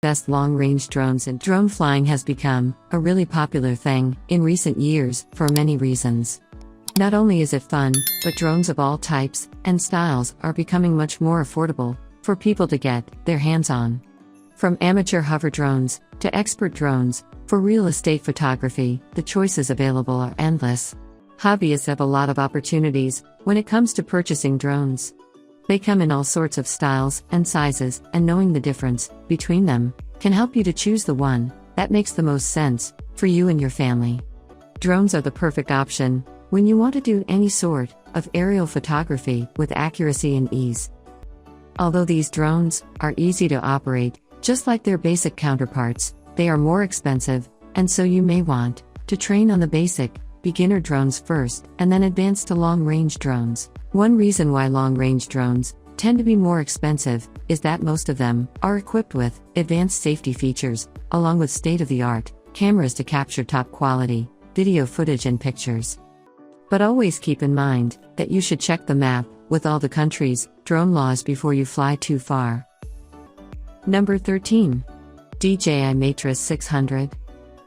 Best long-range drones. And drone flying has become a really popular thing in recent years for many reasons. Not only is it fun, but drones of all types and styles are becoming much more affordable for people to get their hands on. From amateur hover drones to expert drones, for real estate photography, the choices available are endless. Hobbyists have a lot of opportunities when it comes to purchasing drones. They come in all sorts of styles and sizes, and knowing the difference between them can help you to choose the one that makes the most sense for you and your family. Drones are the perfect option when you want to do any sort of aerial photography with accuracy and ease. Although these drones are easy to operate, just like their basic counterparts, they are more expensive, and so you may want to train on the basic, beginner drones first, and then advance to long-range drones. One reason why long-range drones tend to be more expensive is that most of them are equipped with advanced safety features, along with state-of-the-art cameras to capture top-quality video footage and pictures. But always keep in mind that you should check the map with all the countries' drone laws before you fly too far. Number 13. DJI Matrix 600.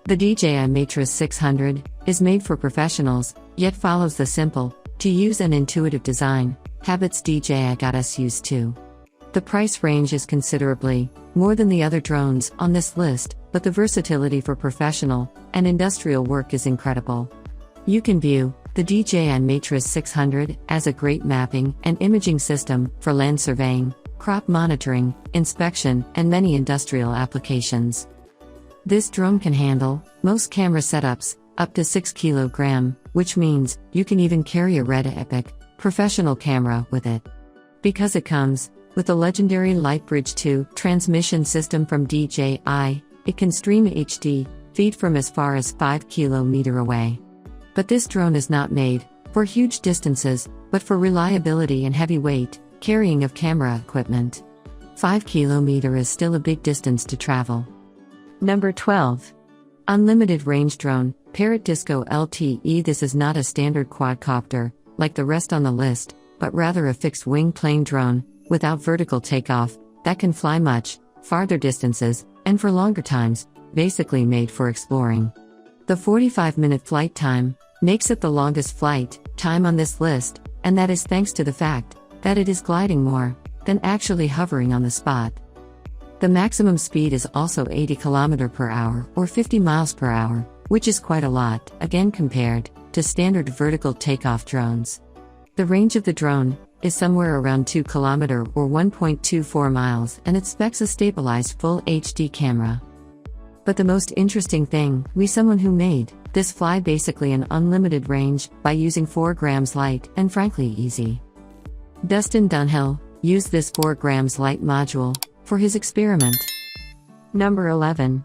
The DJI Matrix 600 is made for professionals, yet follows the simple-to-use and intuitive design habits DJI got us used to. The price range is considerably more than the other drones on this list, but the versatility for professional and industrial work is incredible. You can view the DJI Matrix 600 as a great mapping and imaging system for land surveying, crop monitoring, inspection, and many industrial applications. This drone can handle most camera setups up to 6 kg, which means you can even carry a Red Epic professional camera with it. Because it comes with the legendary Lightbridge 2 transmission system from DJI, it can stream HD feed from as far as 5 km away. But this drone is not made for huge distances, but for reliability and heavy weight carrying of camera equipment. 5 km is still a big distance to travel. Number 12. Unlimited Range Drone, Parrot Disco LTE. This is not a standard quadcopter, like the rest on the list, but rather a fixed-wing plane drone, without vertical takeoff, that can fly much farther distances, and for longer times, basically made for exploring. The 45-minute flight time makes it the longest flight time on this list, and that is thanks to the fact that it is gliding more than actually hovering on the spot. The maximum speed is also 80 km per hour or 50 miles per hour, which is quite a lot, again compared to standard vertical takeoff drones. The range of the drone is somewhere around 2 km or 1.24 miles, and it specs a stabilized full HD camera. But the most interesting thing, someone who made this fly basically an unlimited range by using 4 grams light and frankly easy. Dustin Dunhill used this 4 grams light module for his experiment. Number 11.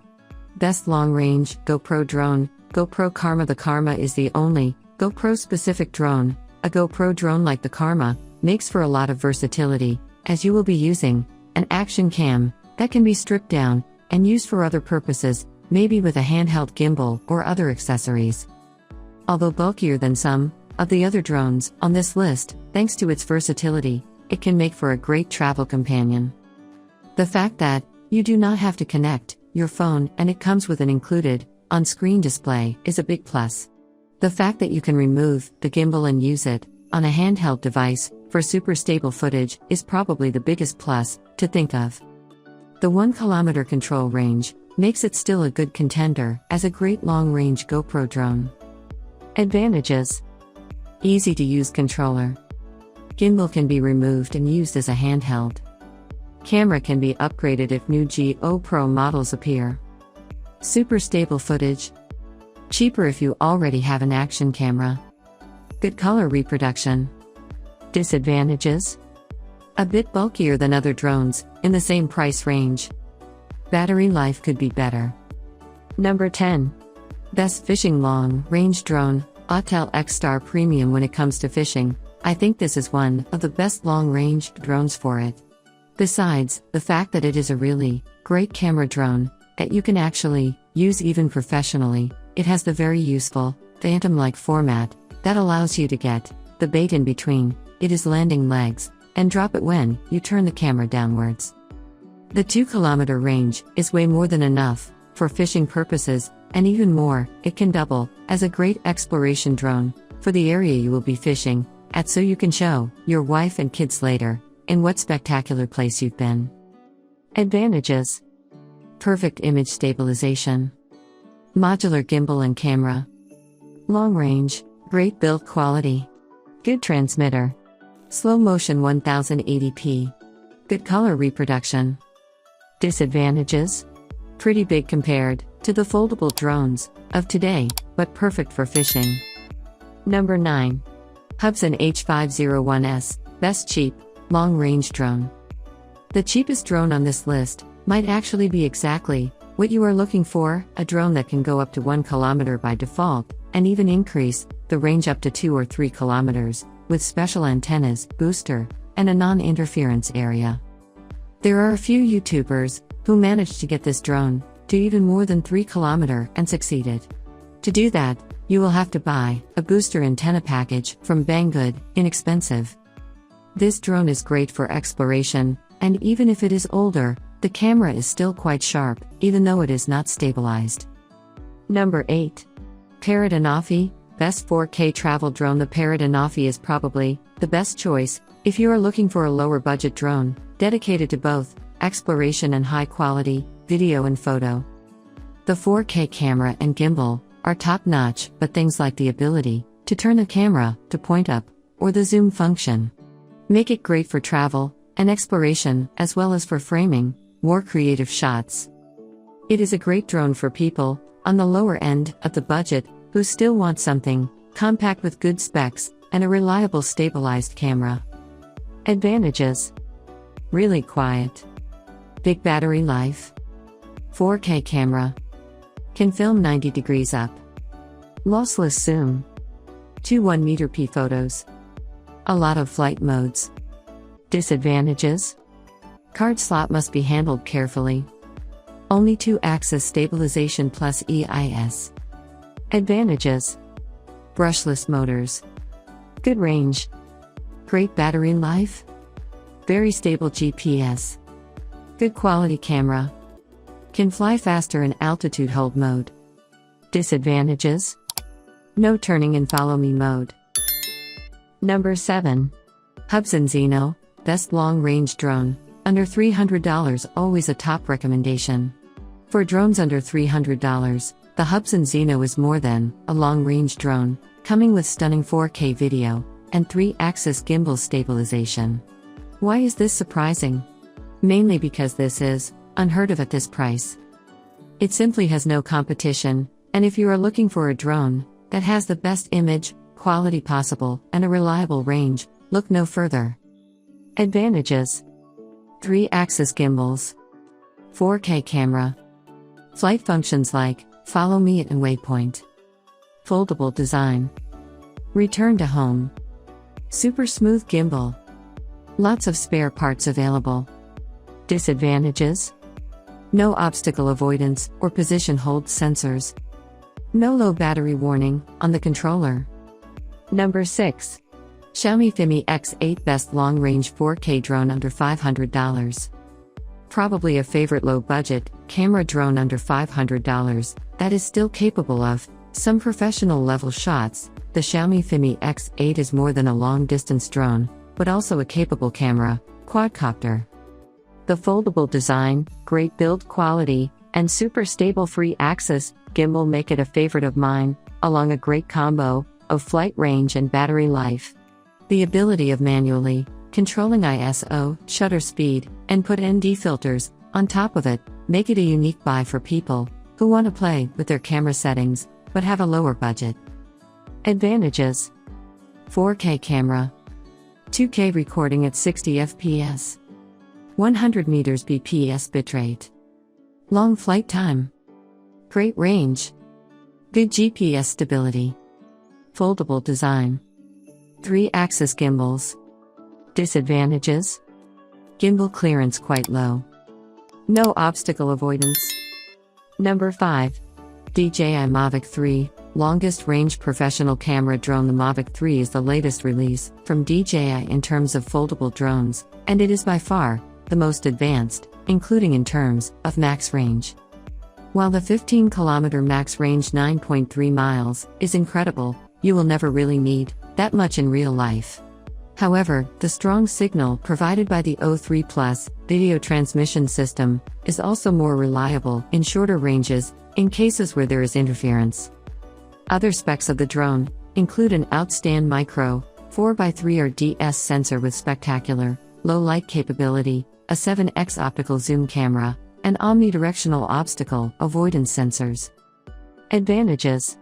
Best long-range GoPro drone, GoPro Karma. The Karma is the only GoPro-specific drone. A GoPro drone like the Karma makes for a lot of versatility, as you will be using an action cam that can be stripped down and used for other purposes, maybe with a handheld gimbal or other accessories. Although bulkier than some of the other drones on this list, thanks to its versatility, it can make for a great travel companion. The fact that you do not have to connect your phone and it comes with an included on-screen display is a big plus. The fact that you can remove the gimbal and use it on a handheld device for super stable footage is probably the biggest plus to think of. The 1 km control range makes it still a good contender as a great long-range GoPro drone. Advantages: easy to use controller. Gimbal can be removed and used as a handheld. Camera can be upgraded if new GoPro models appear. Super stable footage. Cheaper if you already have an action camera. Good color reproduction. Disadvantages: a bit bulkier than other drones in the same price range. Battery life could be better. Number 10. Best fishing long-range drone, Autel X-Star Premium. When it comes to fishing, I think this is one of the best long-range drones for it. Besides the fact that it is a really great camera drone that you can actually use even professionally, it has the very useful phantom-like format that allows you to get the bait in between its landing legs and drop it when you turn the camera downwards. The 2-kilometer range is way more than enough for fishing purposes, and even more, it can double as a great exploration drone for the area you will be fishing at, so you can show your wife and kids later in what spectacular place you've been. Advantages: perfect image stabilization, modular gimbal and camera, long range, great build quality, good transmitter, slow motion 1080p, good color reproduction. Disadvantages: pretty big compared to the foldable drones of today, but perfect for fishing. Number 9. Hubsan H501S, best cheap, long-range drone. The cheapest drone on this list might actually be exactly what you are looking for, a drone that can go up to 1 kilometer by default, and even increase the range up to 2 or 3 kilometers, with special antennas, booster, and a non-interference area. There are a few YouTubers who managed to get this drone to even more than 3 kilometers and succeeded. To do that, you will have to buy a booster antenna package from Banggood, inexpensive. This drone is great for exploration, and even if it is older, the camera is still quite sharp, even though it is not stabilized. Number 8. Parrot Anafi, best 4K travel drone. The Parrot Anafi is probably the best choice if you are looking for a lower budget drone dedicated to both exploration and high quality video and photo. The 4K camera and gimbal are top-notch, but things like the ability to turn the camera to point up or the zoom function make it great for travel and exploration, as well as for framing more creative shots. It is a great drone for people on the lower end of the budget who still want something compact with good specs and a reliable stabilized camera. Advantages: really quiet, big battery life, 4K camera, can film 90 degrees up, lossless zoom, 2 1m photos, a lot of flight modes. Disadvantages: card slot must be handled carefully, only 2-axis stabilization plus EIS. Advantages: brushless motors, good range, great battery life, very stable GPS, good quality camera, can fly faster in altitude hold mode. Disadvantages: no turning and follow me mode. Number 7. Hubsan Zeno, best long-range drone, under $300, always a top recommendation. For drones under $300, the Hubsan Zeno is more than a long-range drone, coming with stunning 4K video and 3-axis gimbal stabilization. Why is this surprising? Mainly because this is unheard of at this price. It simply has no competition, and if you are looking for a drone that has the best image quality possible and a reliable range, look no further. Advantages: 3-axis gimbals, 4K camera, flight functions like follow me and waypoint, foldable design, return to home, super smooth gimbal, lots of spare parts available. Disadvantages: no obstacle avoidance or position hold sensors, no low battery warning on the controller. Number 6. Xiaomi Fimi X8, best long-range 4K drone under $500. Probably a favorite low-budget camera drone under $500 that is still capable of some professional-level shots. The Xiaomi Fimi X8 is more than a long-distance drone, but also a capable camera quadcopter. The foldable design, great build quality, and super stable 3-axis gimbal make it a favorite of mine, along a great combo of flight range and battery life. The ability of manually controlling ISO, shutter speed, and put ND filters on top of it make it a unique buy for people who want to play with their camera settings but have a lower budget. Advantages: 4K camera, 2K recording at 60 fps, 100 meters bps bitrate, long flight time, great range, good GPS stability, foldable design, 3-axis gimbals. Disadvantages: gimbal clearance quite low, no obstacle avoidance. Number 5. DJI Mavic 3, longest range professional camera drone. The Mavic 3 is the latest release from DJI in terms of foldable drones, and it is by far the most advanced, including in terms of max range. While the 15-kilometer max range 9.3 miles is incredible, you will never really need that much in real life. However, the strong signal provided by the O3 Plus video transmission system is also more reliable in shorter ranges in cases where there is interference. Other specs of the drone include an outstand micro 4x3 or DS sensor with spectacular low light capability, a 7x optical zoom camera, and omnidirectional obstacle avoidance sensors. Advantages: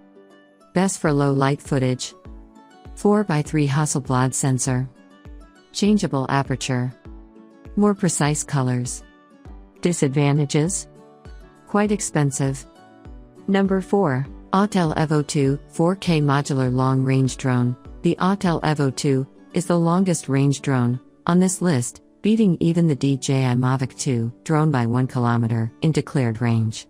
best for low light footage, 4x3 Hasselblad sensor, changeable aperture, more precise colors. Disadvantages: quite expensive. Number 4. Autel Evo 2 4K Modular Long Range Drone. The Autel Evo 2 is the longest range drone on this list, beating even the DJI Mavic 2 drone by 1 kilometer in declared range.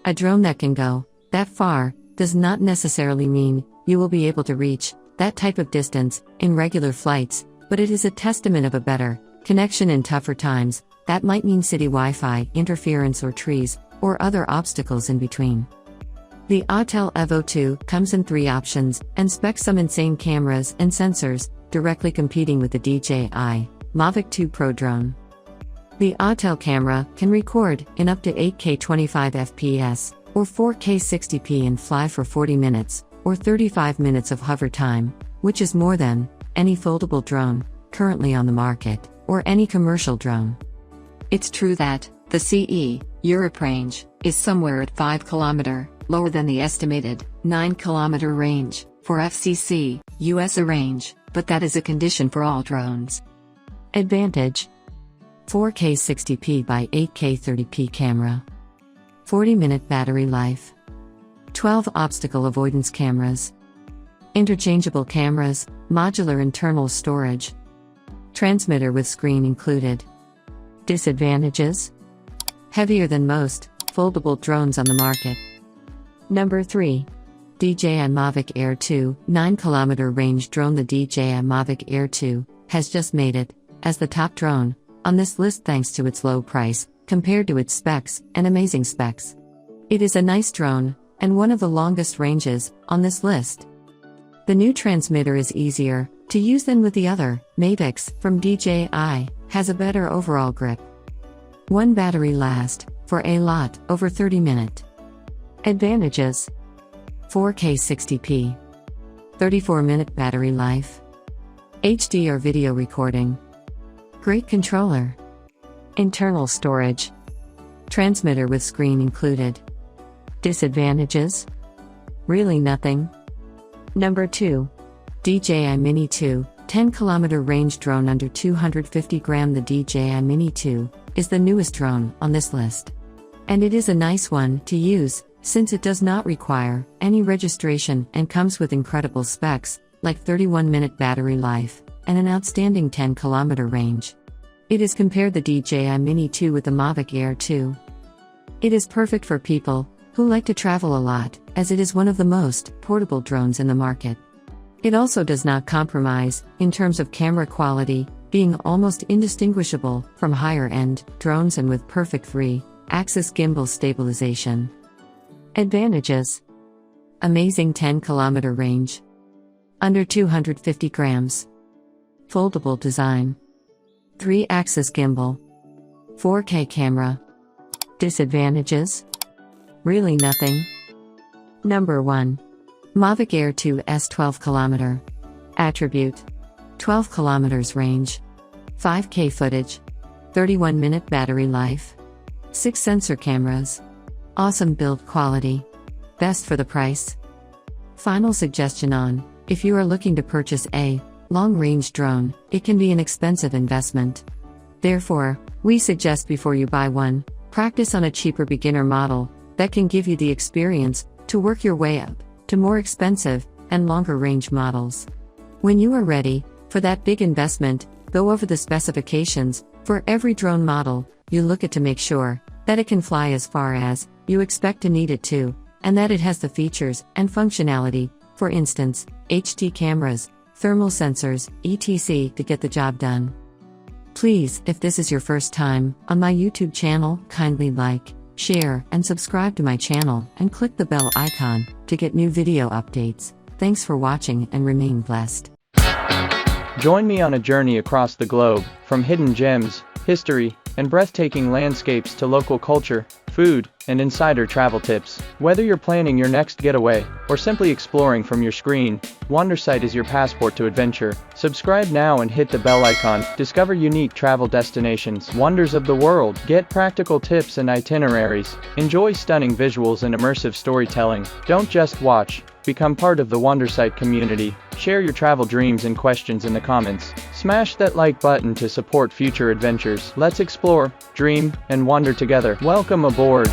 A drone that can go that far does not necessarily mean you will be able to reach that type of distance in regular flights, but it is a testament of a better connection in tougher times. That might mean city Wi-Fi interference or trees or other obstacles in between. The Autel Evo 2 comes in 3 options and specs some insane cameras and sensors, directly competing with the DJI Mavic 2 Pro drone. The Autel camera can record in up to 8K 25fps or 4K 60p and fly for 40 minutes or 35 minutes of hover time, which is more than any foldable drone currently on the market or any commercial drone. It's true that the CE Europe range is somewhere at 5 km lower than the estimated 9 km range for FCC US range, but that is a condition for all drones. Advantage: 4K 60p by 8K 30p camera, 40-minute battery life, 12 obstacle avoidance cameras, interchangeable cameras, modular internal storage, transmitter with screen included. Disadvantages: heavier than most foldable drones on the market. Number 3. DJI Mavic Air 2 9 km range drone. The DJI Mavic Air 2 has just made it as the top drone on this list thanks to its low price compared to its specs and amazing specs. It is a nice drone and one of the longest ranges on this list. The new transmitter is easier to use than with the other Mavics from DJI, has a better overall grip. One battery last for a lot over 30 minutes. Advantages: 4K 60p, 34-minute battery life, HDR video recording, great controller, internal storage, transmitter with screen included. Disadvantages: really nothing. Number 2. DJI Mini 2 10 km range drone under 250 gram. The DJI Mini 2 is the newest drone on this list. And it is a nice one to use, since it does not require any registration and comes with incredible specs, like 31-minute battery life, and an outstanding 10 km range. It is compared the DJI Mini 2 with the Mavic Air 2. It is perfect for people who like to travel a lot, as it is one of the most portable drones in the market. It also does not compromise in terms of camera quality, being almost indistinguishable from higher-end drones and with perfect 3-axis gimbal stabilization. Advantages: amazing 10 km range, under 250 grams, foldable design, 3-axis gimbal, 4K camera. Disadvantages: really nothing. Number 1. Mavic Air 2 S 12 km. Attribute: 12 km range, 5K footage, 31-minute battery life, 6 sensor cameras, awesome build quality, best for the price. Final suggestion on: if you are looking to purchase a long-range drone, it can be an expensive investment. Therefore, we suggest before you buy one, practice on a cheaper beginner model that can give you the experience to work your way up to more expensive and longer range models. When you are ready for that big investment, go over the specifications for every drone model you look at to make sure that it can fly as far as you expect to need it to, and that it has the features and functionality, for instance, HD cameras, thermal sensors, etc., to get the job done. Please, if this is your first time on my YouTube channel, kindly like, share, and subscribe to my channel, and click the bell icon to get new video updates. Thanks for watching and remain blessed. Join me on a journey across the globe, from hidden gems, history, and breathtaking landscapes to local culture, food, and insider travel tips. Whether you're planning your next getaway, or simply exploring from your screen, WanderSight is your passport to adventure. Subscribe now and hit the bell icon. Discover unique travel destinations, wonders of the world, get practical tips and itineraries, enjoy stunning visuals and immersive storytelling. Don't just watch, become part of the WanderSight community. Share your travel dreams and questions in the comments. Smash that like button to support future adventures. Let's explore, dream, and wander together. Welcome aboard.